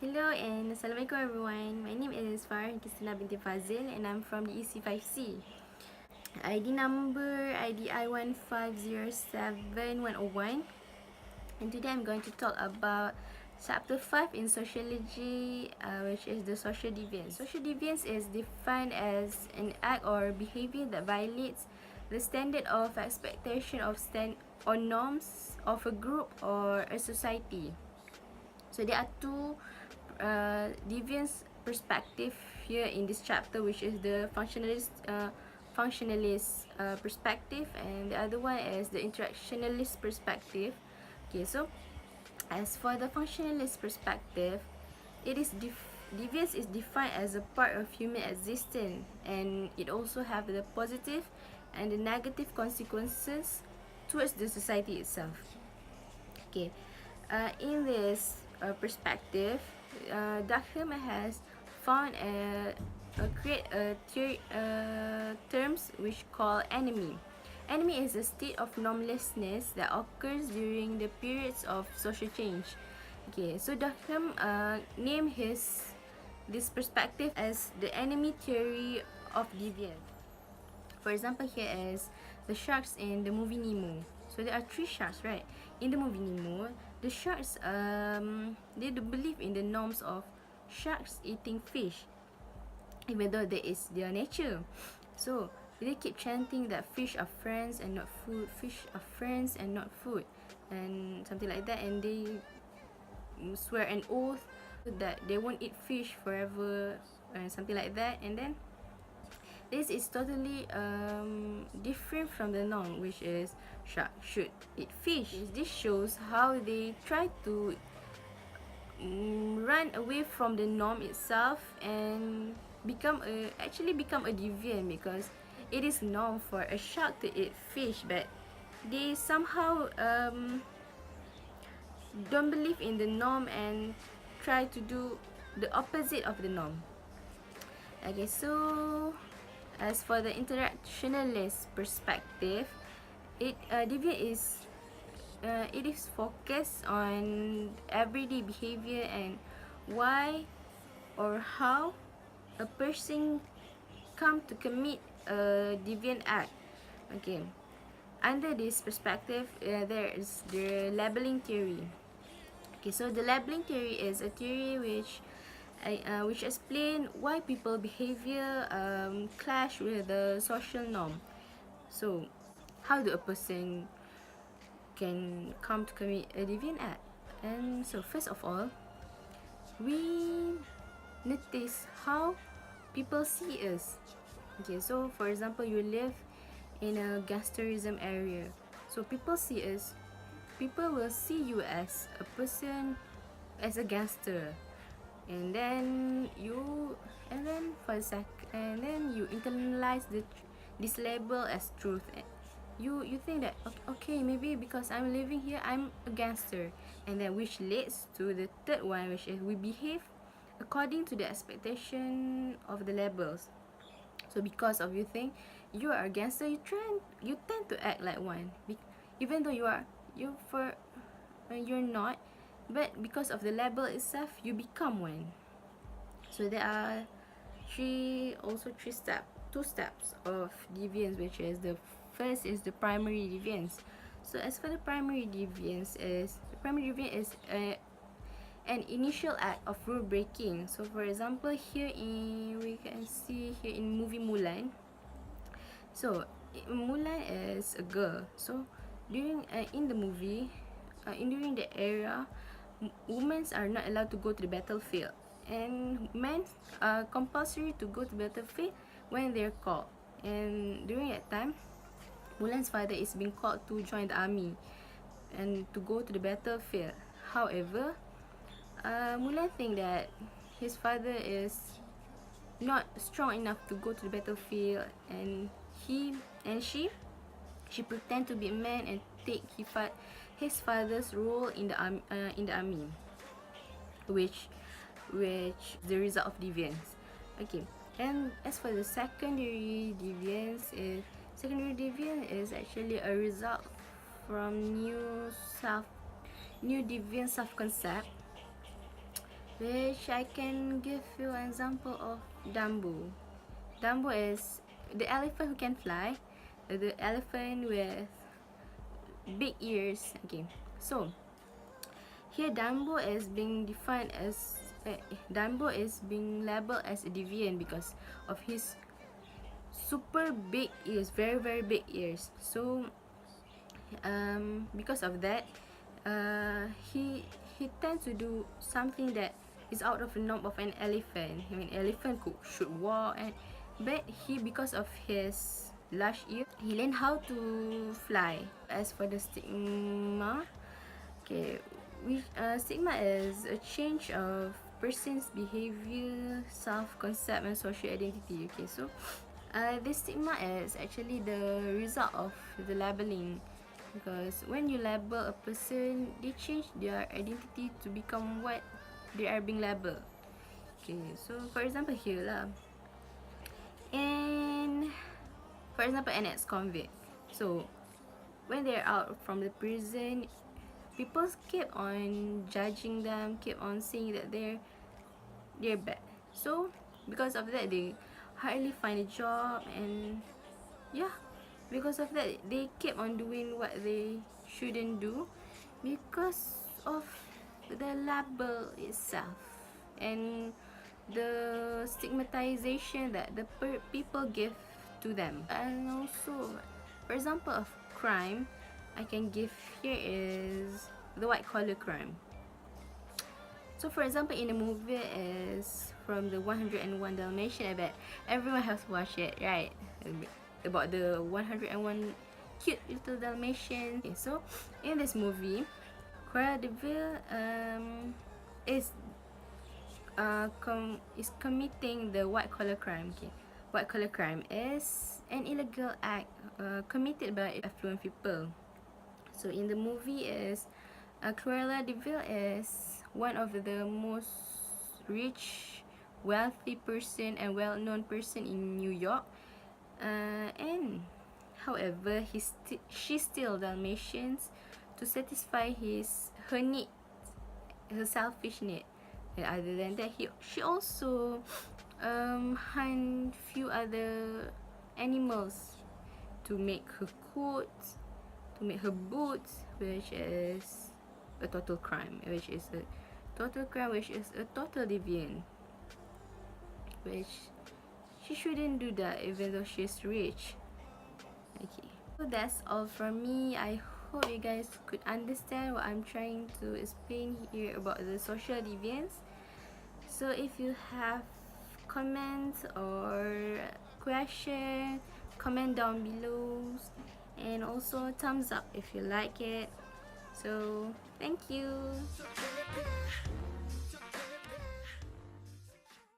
Hello and Assalamualaikum everyone. My name is Farah Kistina binti Fazil and I'm from the EC5C. ID number IDI1507101. And today I'm going to talk about Chapter 5 in Sociology, which is the Social Deviance. Social Deviance is defined as an act or behavior that violates the standard of expectation of or norms of a group or a society. So there are two deviance perspective here in this chapter, which is the functionalist perspective, and the other one is the interactionalist perspective. Okay, so as for the functionalist perspective, it is deviance is defined as a part of human existence, and it also have the positive and the negative consequences towards the society itself. Okay, in this perspective, Durkheim has found create a terms which call enemy. Enemy is a state of normlessness that occurs during the periods of social change. Okay, so Durkheim named this perspective as the enemy theory of deviance. For example, here is the sharks in the movie Nemo. So there are three sharks, right? In the movie Nemo, the sharks they do believe in the norms of sharks eating fish, even though that is their nature. So they keep chanting that fish are friends and not food, fish are friends and not food, and something like that, and they swear an oath that they won't eat fish forever and something like that. And then this is totally different from the norm, which is shark should eat fish. This shows how they try to run away from the norm itself and actually become a deviant, because it is norm for a shark to eat fish, but they somehow don't believe in the norm and try to do the opposite of the norm. Okay, so as for the interactionalist perspective, it is focused on everyday behavior and why or how a person come to commit a deviant act. Okay, under this perspective, there is the labeling theory. Okay, so the labeling theory is a theory which explain why people behavior clash with the social norm. So how do a person can come to commit a deviant act? And so first of all, we notice how people see us. Okay, so for example, you live in a gangsterism area, so people will see you as a person, as a gangster, and then you internalize this label as truth. You think that okay, maybe because I'm living here I'm a gangster, and then which leads to the third one, which is we behave according to the expectation of the labels. So because of you think you are a gangster, you tend to act like one, even though you're not, but because of the label itself you become one. So there are two steps of deviance, which is the first is the primary deviance. So as for the primary deviance is an initial act of rule breaking. So for example, we can see here in movie Mulan. So Mulan is a girl. So during in the movie, during the era, women are not allowed to go to the battlefield, and men are compulsory to go to the battlefield when they're called. And during that time, Mulan's father is being called to join the army and to go to the battlefield. However, Mulan think that his father is not strong enough to go to the battlefield, and she pretend to be a man and take his father's role in the army, which the result of deviance. Okay, and as for the secondary deviance is actually a result from new deviant self concept. which I can give you an example of Dumbo. Dumbo is the elephant who can fly, the elephant with big ears. Okay, so here Dumbo is being defined as Dumbo is being labeled as a deviant because of his super big ears, very big ears. So because of that, he tends to do something that is out of the norm of an elephant. I mean, elephant should walk, but he, because of his large ear, he learned how to fly. As for the stigma, okay, which stigma is a change of person's behavior, self-concept, and social identity. Okay, so this stigma is actually the result of the labeling, because when you label a person, they change their identity to become what they are being labeled. Okay, so for example here lah, and for example an ex-convict, so when they're out from the prison, people keep on judging them, keep on saying that they're bad. So because of that, they hardly find a job, and yeah, because of that, they keep on doing what they shouldn't do because of the label itself and the stigmatization that the people give to them. And also, for example of crime, I can give here is the white collar crime. So for example, in the movie is from the 101 Dalmatian. I bet everyone has watched it, right? About the 101 cute little Dalmatian. Okay, so in this movie, Cruella de Vil is committing the white collar crime. Okay, white collar crime is an illegal act committed by affluent people. So in the movie is Cruella de Vil is one of the most rich, wealthy person and well-known person in New York, and however she steals Dalmatians to satisfy her need, her selfish need. And other than that, she also hunt few other animals to make her coats, to make her boots, which is a total crime, which is a total deviant, which she shouldn't do that even though she's rich. Okay, so that's all from me. I hope you guys could understand what I'm trying to explain here about the social deviance. So if you have comments or question, comment down below, and also thumbs up if you like it. So thank you.